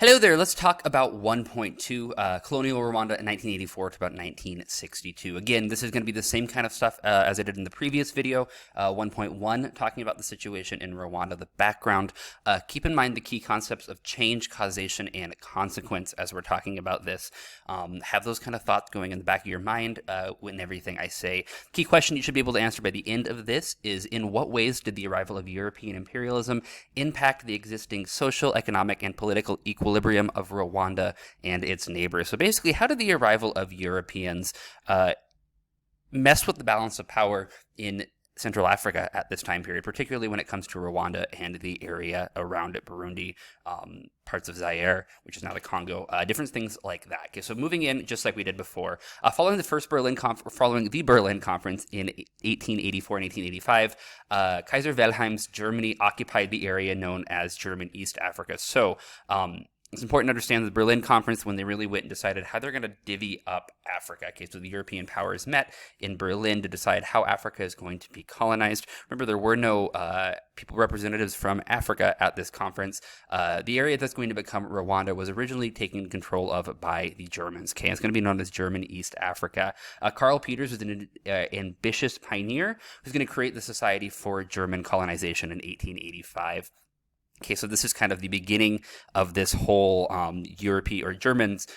Hello there. Let's talk about 1.2, colonial Rwanda in 1984 to about 1962. Again, this is going to be the same kind of stuff as I did in the previous video. 1.1, talking about the situation in Rwanda, the background. Keep in mind the key concepts of change, causation, and consequence as we're talking about this. Have those kind of thoughts going in the back of your mind when everything I say. Key question you should be able to answer by the end of this is, in what ways did the arrival of European imperialism impact the existing social, economic, and political equilibrium of Rwanda and its neighbors? So basically, how did the arrival of Europeans mess with the balance of power in Central Africa at this time period, particularly when it comes to Rwanda and the area around it, Burundi, parts of Zaire, which is now the Congo, different things like that. Okay, so moving in, just like we did before, following the Berlin Conference in 1884 and 1885, Kaiser Wilhelm's Germany occupied the area known as German East Africa. So it's important to understand the Berlin Conference, when they really went and decided how they're going to divvy up Africa. Okay, so the European powers met in Berlin to decide how Africa is going to be colonized. Remember, there were no representatives from Africa at this conference. The area that's going to become Rwanda was originally taken control of by the Germans. Okay, it's going to be known as German East Africa. Karl Peters was an ambitious pioneer who's going to create the Society for German Colonization in 1885. Okay, so this is kind of the beginning of this whole European or Germans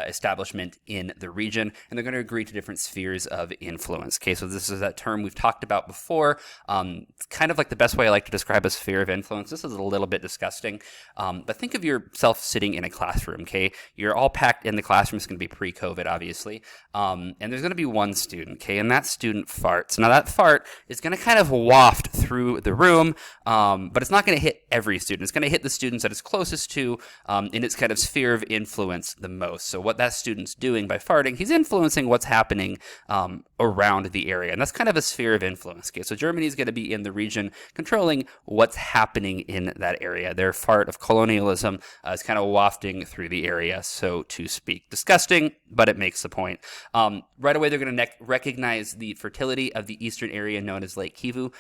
establishment in the region, and they're going to agree to different spheres of influence. Okay, so this is that term we've talked about before. It's kind of like the best way I like to describe a sphere of influence. This is a little bit disgusting, but think of yourself sitting in a classroom. Okay, you're all packed in the classroom. It's going to be pre-COVID, obviously, and there's going to be one student. Okay, and that student farts. Now that fart is going to kind of waft through the room, but it's not going to hit every student. It's going to hit the students that it's closest to in its kind of sphere of influence the most. So what that student's doing by farting, he's influencing what's happening around the area. And that's kind of a sphere of influence. Okay, so Germany is going to be in the region controlling what's happening in that area. Their fart of colonialism is kind of wafting through the area, so to speak. Disgusting, but it makes the point. Right away, they're going to recognize the fertility of the eastern area known as Lake Kivu,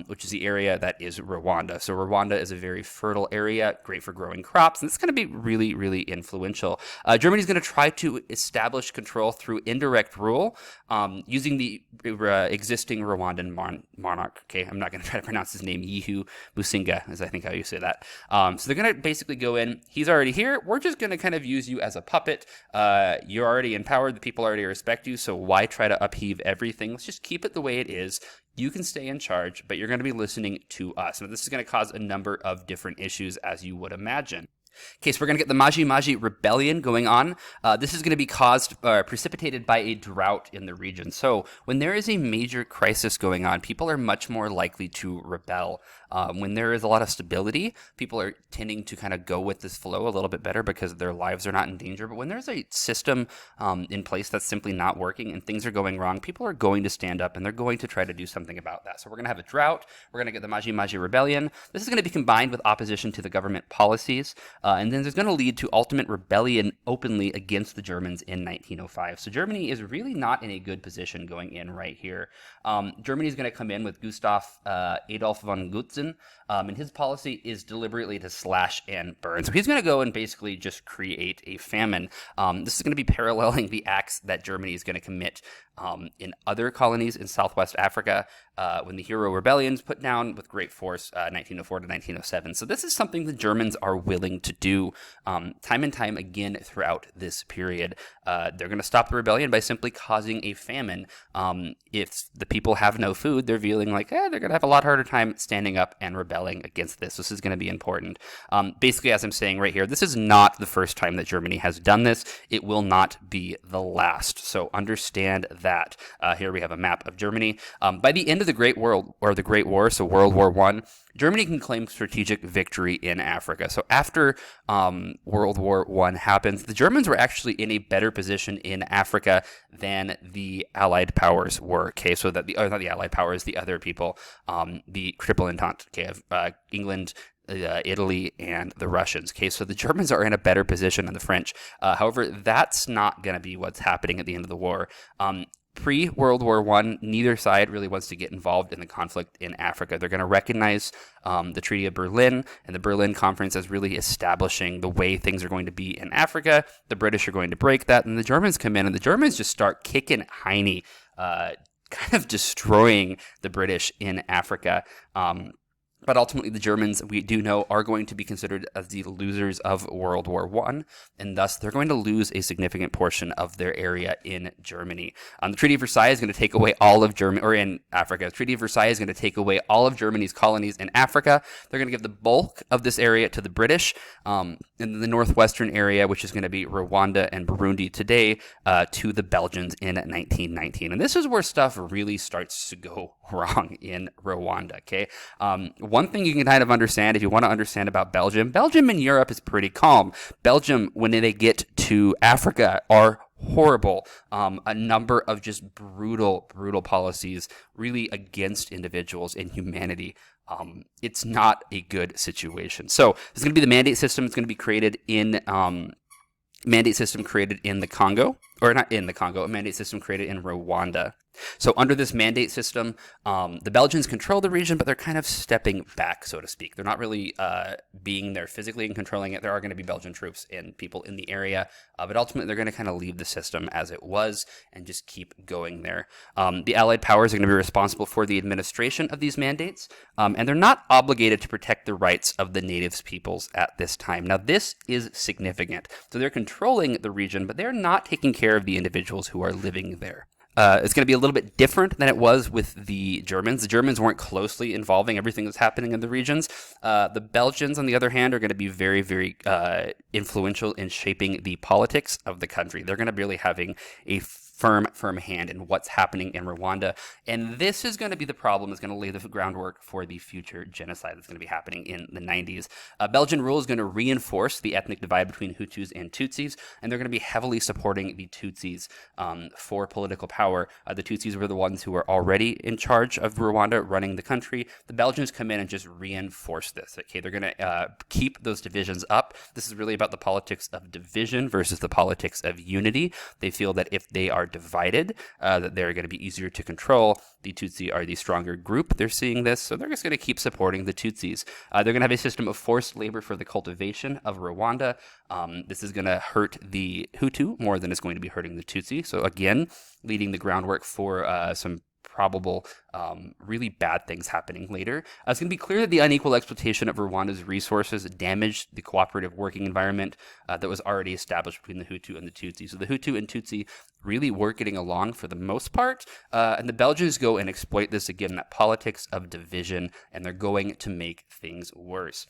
which is the area that is Rwanda. So Rwanda is a very fertile area, great for growing crops, and it's going to be really, really influential. Germany's going to try to establish control through indirect rule using the existing Rwandan monarch. Okay, I'm not going to try to pronounce his name, Yihu Musinga, is I think how you say that. So they're going to basically go in, he's already here, we're just going to kind of use you as a puppet. You're already in power, the people already respect you, so why try to upheave everything? Let's just keep it the way it is. You can stay in charge, but you're going to be listening to us. Now, this is going to cause a number of different issues, as you would imagine. Okay, so we're going to get the Maji-Maji rebellion going on. This is going to be precipitated by a drought in the region. So when there is a major crisis going on, people are much more likely to rebel. When there is a lot of stability, people are tending to kind of go with this flow a little bit better because their lives are not in danger. But when there's a system in place that's simply not working and things are going wrong, people are going to stand up and they're going to try to do something about that. So we're going to have a drought. We're going to get the Maji-Maji rebellion. This is going to be combined with opposition to the government policies. And then there's going to lead to ultimate rebellion openly against the Germans in 1905. So Germany is really not in a good position going in right here. Germany is going to come in with Gustav Adolf von Gutzen, and his policy is deliberately to slash and burn. So he's going to go and basically just create a famine. This is going to be paralleling the acts that Germany is going to commit in other colonies in Southwest Africa when the Hero Rebellion's put down with great force 1904 to 1907. So this is something the Germans are willing to do time and time again throughout this period. They're going to stop the rebellion by simply causing a famine. If the people have no food, they're feeling like they're going to have a lot harder time standing up and rebelling against this. This is going to be important. Basically, as I'm saying right here, this is not the first time that Germany has done this. It will not be the last. So understand that. Here we have a map of Germany. By the end of the Great War, so World War I, Germany can claim strategic victory in Africa. So after World War I happens, the Germans were actually in a better position in Africa than the Allied powers were. Okay, so that not the Allied powers, the other people, the Triple Entente. Okay, of England, Italy, and the Russians. Okay, so the Germans are in a better position than the French. However, that's not going to be what's happening at the end of the war. Pre-World War I, neither side really wants to get involved in the conflict in Africa. They're going to recognize the Treaty of Berlin and the Berlin Conference as really establishing the way things are going to be in Africa. The British are going to break that, and the Germans come in, and the Germans just start kicking hiney, kind of destroying the British in Africa. But ultimately, the Germans, we do know, are going to be considered as the losers of World War I, and thus they're going to lose a significant portion of their area in Germany. The Treaty of Versailles is going to take away all of Germany, or in Africa. The Treaty of Versailles is going to take away all of Germany's colonies in Africa. They're going to give the bulk of this area to the British, and the northwestern area, which is going to be Rwanda and Burundi today, to the Belgians in 1919. And this is where stuff really starts to go wrong in Rwanda, okay? One thing you can kind of understand if you want to understand about Belgium in Europe is pretty calm. Belgium, when they get to Africa, are horrible. A number of just brutal policies really against individuals and humanity. It's not a good situation. So there's going to be the mandate system. It's going to be created in the Congo, or not in the Congo, a mandate system created in Rwanda. So under this mandate system, the Belgians control the region, but they're kind of stepping back, so to speak. They're not really being there physically and controlling it. There are going to be Belgian troops and people in the area, but ultimately they're going to kind of leave the system as it was and just keep going there. The Allied powers are going to be responsible for the administration of these mandates, and they're not obligated to protect the rights of the natives peoples at this time. Now, this is significant. So they're controlling the region, but they're not taking care of the individuals who are living there. It's going to be a little bit different than it was with the Germans. The Germans weren't closely involving everything that's happening in the regions. The Belgians, on the other hand, are going to be very, very influential in shaping the politics of the country. They're going to be really having a firm hand in what's happening in Rwanda. And this is going to be the problem. It's going to lay the groundwork for the future genocide that's going to be happening in the 90s. Belgian rule is going to reinforce the ethnic divide between Hutus and Tutsis, and they're going to be heavily supporting the Tutsis for political power. The Tutsis were the ones who were already in charge of Rwanda, running the country. The Belgians come in and just reinforce this. Okay, they're going to keep those divisions up. This is really about the politics of division versus the politics of unity. They feel that if they are divided, that they're going to be easier to control. The Tutsi are the stronger group. They're seeing this, so they're just going to keep supporting the Tutsis. They're going to have a system of forced labor for the cultivation of Rwanda. This is going to hurt the Hutu more than it's going to be hurting the Tutsi. So again, leading the groundwork for some probable really bad things happening later. It's going to be clear that the unequal exploitation of Rwanda's resources damaged the cooperative working environment that was already established between the Hutu and the Tutsi. So the Hutu and Tutsi really were getting along for the most part, and the Belgians go and exploit this again, that politics of division, and they're going to make things worse.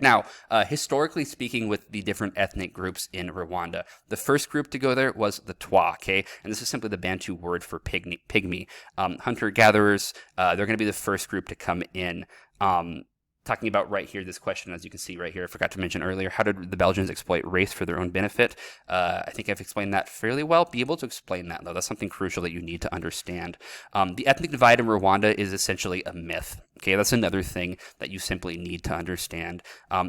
Now, historically speaking, with the different ethnic groups in Rwanda, the first group to go there was the Twa, okay? And this is simply the Bantu word for pygmy. Hunter-gatherers, they're going to be the first group to come in. Talking about right here, this question, as you can see right here, I forgot to mention earlier, how did the Belgians exploit race for their own benefit? I think I've explained that fairly well. Be able to explain that, though. That's something crucial that you need to understand. The ethnic divide in Rwanda is essentially a myth. Okay, that's another thing that you simply need to understand.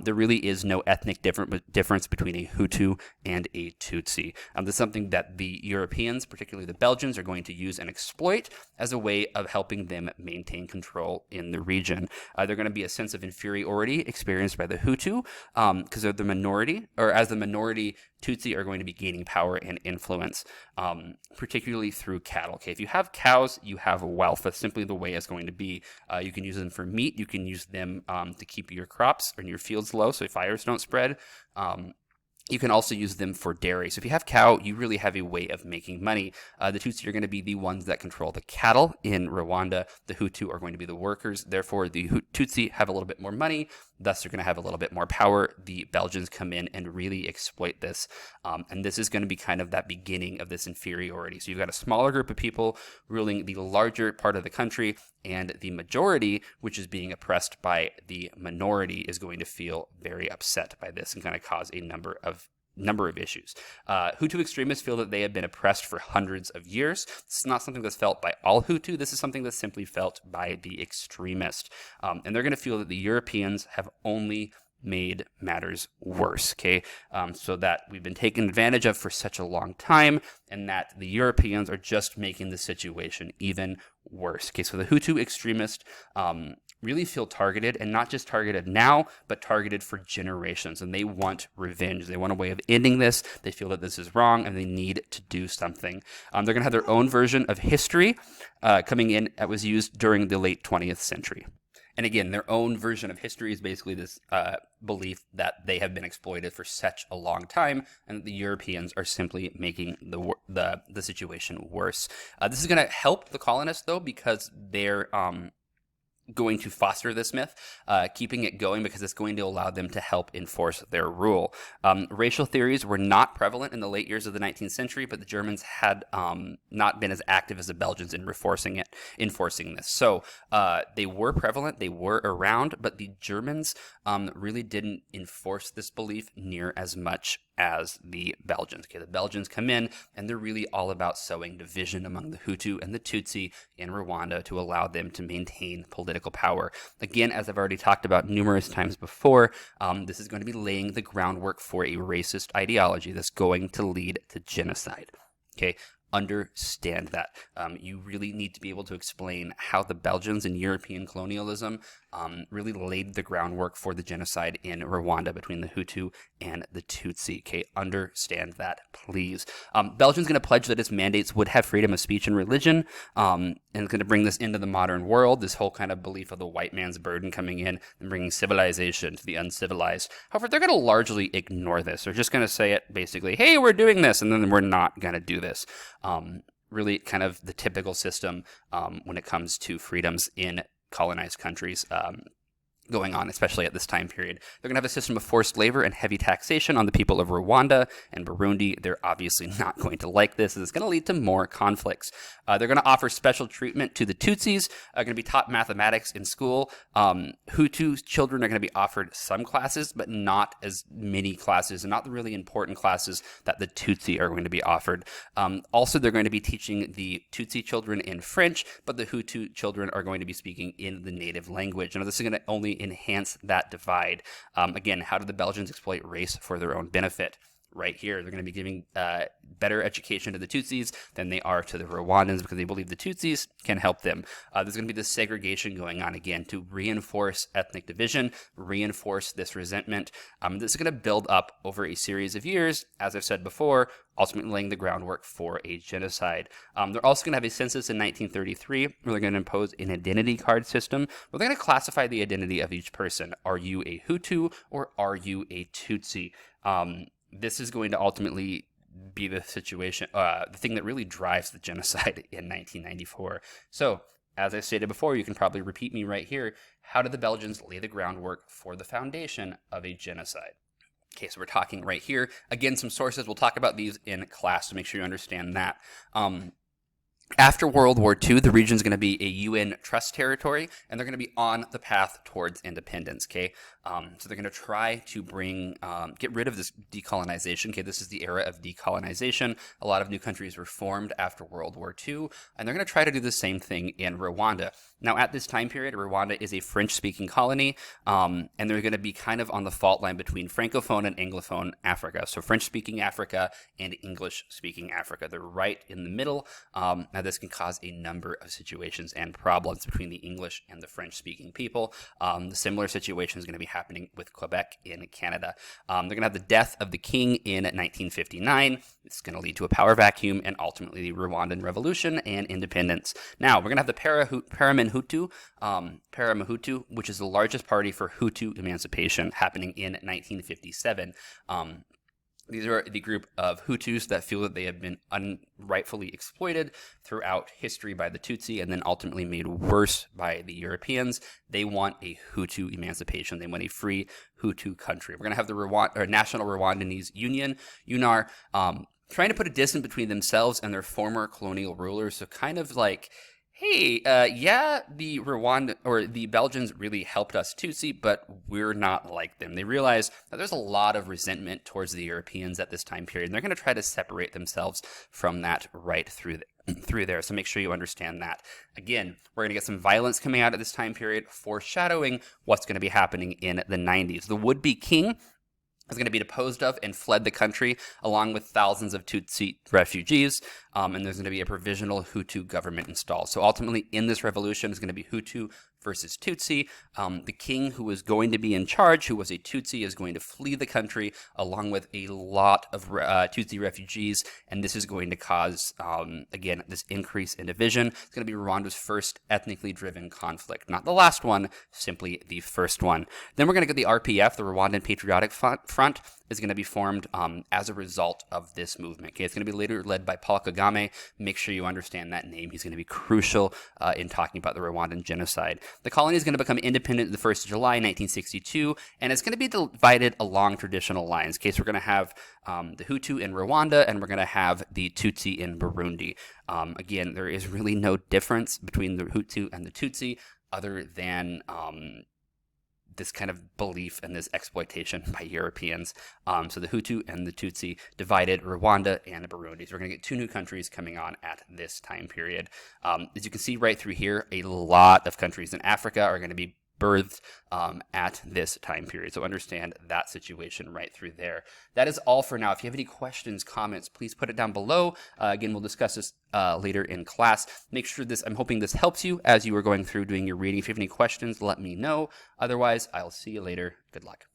There really is no ethnic difference between a Hutu and a Tutsi. This is something that the Europeans, particularly the Belgians, are going to use and exploit as a way of helping them maintain control in the region. They're going to be a sense of inferiority experienced by the Hutu because they're the minority, or as the minority, Tutsi are going to be gaining power and influence, particularly through cattle. Okay, if you have cows, you have wealth. That's simply the way it's going to be. You can use them for meat. You can use them to keep your crops and your fields low so fires don't spread. You can also use them for dairy. So if you have cow, you really have a way of making money. The Tutsi are going to be the ones that control the cattle in Rwanda. The Hutu are going to be the workers. Therefore, the Tutsi have a little bit more money. Thus, they're going to have a little bit more power. The Belgians come in and really exploit this. And this is going to be kind of that beginning of this inferiority. So you've got a smaller group of people ruling the larger part of the country, and the majority, which is being oppressed by the minority, is going to feel very upset by this and kind of cause a number of issues. Hutu extremists feel that they have been oppressed for hundreds of years. This is not something that's felt by all Hutu. This is something that's simply felt by the extremist. And they're going to feel that the Europeans have only made matters worse, okay? So that we've been taken advantage of for such a long time, and that the Europeans are just making the situation even worse. Okay, so the Hutu extremists really feel targeted, and not just targeted now, but targeted for generations, and they want revenge. They want a way of ending this. They feel that this is wrong, and they need to do something. They're going to have their own version of history coming in that was used during the late 20th century. And again, their own version of history is basically this belief that they have been exploited for such a long time, and that the Europeans are simply making the situation worse. This is going to help the colonists, though, because they're going to foster this myth, keeping it going, because it's going to allow them to help enforce their rule. Racial theories were not prevalent in the late years of the 19th century, but the Germans had not been as active as the Belgians in enforcing this. So they were prevalent, they were around, but the Germans really didn't enforce this belief near as much as the Belgians. Okay, the Belgians come in, and they're really all about sowing division among the Hutu and the Tutsi in Rwanda to allow them to maintain political power. Again, as I've already talked about numerous times before, this is going to be laying the groundwork for a racist ideology that's going to lead to genocide. Okay, understand that. You really need to be able to explain how the Belgians and European colonialism really laid the groundwork for the genocide in Rwanda between the Hutu and the Tutsi. Okay, understand that, please. Belgium's going to pledge that its mandates would have freedom of speech and religion, and it's going to bring this into the modern world, this whole kind of belief of the white man's burden coming in and bringing civilization to the uncivilized. However, they're going to largely ignore this. They're just going to say it basically, hey, we're doing this, and then we're not going to do this. Really kind of the typical system when it comes to freedoms in colonized countries going on, especially at this time period. They're going to have a system of forced labor and heavy taxation on the people of Rwanda and Burundi. They're obviously not going to like this, and it's going to lead to more conflicts. They're going to offer special treatment to the Tutsis, going to be taught mathematics in school. Hutu children are going to be offered some classes, but not as many classes, and not the really important classes that the Tutsi are going to be offered. Also, they're going to be teaching the Tutsi children in French, but the Hutu children are going to be speaking in the native language. Now, this is going to only enhance that divide. Again, how do the Belgians exploit race for their own benefit? Right here, they're going to be giving better education to the Tutsis than they are to the Rwandans, because they believe the Tutsis can help them. There's going to be this segregation going on again to reinforce ethnic division, reinforce this resentment. This is going to build up over a series of years, as I've said before, ultimately laying the groundwork for a genocide. They're also going to have a census in 1933 where they're going to impose an identity card system where they're going to classify the identity of each person. Are you a Hutu or are you a Tutsi? This is going to ultimately be the situation, the thing that really drives the genocide in 1994. So, as I stated before, you can probably repeat me right here. How did the Belgians lay the groundwork for the foundation of a genocide? Okay, so we're talking right here. Again, some sources. We'll talk about these in class to make sure you understand that. After World War II, the region is going to be a UN trust territory, and they're going to be on the path towards independence, okay? So they're going to try to get rid of this decolonization, okay? This is the era of decolonization. A lot of new countries were formed after World War II, and they're going to try to do the same thing in Rwanda. Now, at this time period, Rwanda is a French-speaking colony, and they're going to be kind of on the fault line between Francophone and Anglophone Africa. So French-speaking Africa and English-speaking Africa. They're right in the middle. Now, this can cause a number of situations and problems between the English and the French-speaking people. The similar situation is going to be happening with Quebec in Canada. They're going to have the death of the king in 1959. It's going to lead to a power vacuum and ultimately the Rwandan Revolution and independence. Now, we're going to have the Paramahutu, which is the largest party for Hutu emancipation, happening in 1957. These are the group of Hutus that feel that they have been unrightfully exploited throughout history by the Tutsi and then ultimately made worse by the Europeans. They want a Hutu emancipation. They want a free Hutu country. We're going to have the National Rwandanese Union, UNAR, trying to put a distance between themselves and their former colonial rulers. So kind of like, hey, yeah, the Rwanda or the Belgians really helped us Tutsi, but we're not like them. They realize that there's a lot of resentment towards the Europeans at this time period, and they're going to try to separate themselves from that right through there. So make sure you understand that. Again, we're going to get some violence coming out at this time period, foreshadowing what's going to be happening in the 90s. The would-be king is going to be deposed of and fled the country along with thousands of Tutsi refugees, and there's going to be a provisional Hutu government installed. So ultimately, in this revolution, is going to be Hutu versus Tutsi. The king who is going to be in charge, who was a Tutsi, is going to flee the country along with a lot of Tutsi refugees, and this is going to cause, again, this increase in division. It's going to be Rwanda's first ethnically driven conflict. Not the last one, simply the first one. Then we're going to get the RPF, the Rwandan Patriotic Front, is going to be formed as a result of this movement. Okay, it's going to be later led by Paul Kagame. Make sure you understand that name. He's going to be crucial in talking about the Rwandan genocide. The colony is going to become independent the 1st of July, 1962, and it's going to be divided along traditional lines. Okay, so we're going to have the Hutu in Rwanda, and we're going to have the Tutsi in Burundi. Again, there is really no difference between the Hutu and the Tutsi other than this kind of belief and this exploitation by Europeans. So the Hutu and the Tutsi divided Rwanda and Burundi. So we're going to get two new countries coming on at this time period. As you can see right through here, a lot of countries in Africa are going to be birthed at this time period. So understand that situation right through there. That is all for now. If you have any questions, comments, please put it down below. Again, we'll discuss this later in class. Make sure I'm hoping this helps you as you are going through doing your reading. If you have any questions, let me know. Otherwise, I'll see you later. Good luck.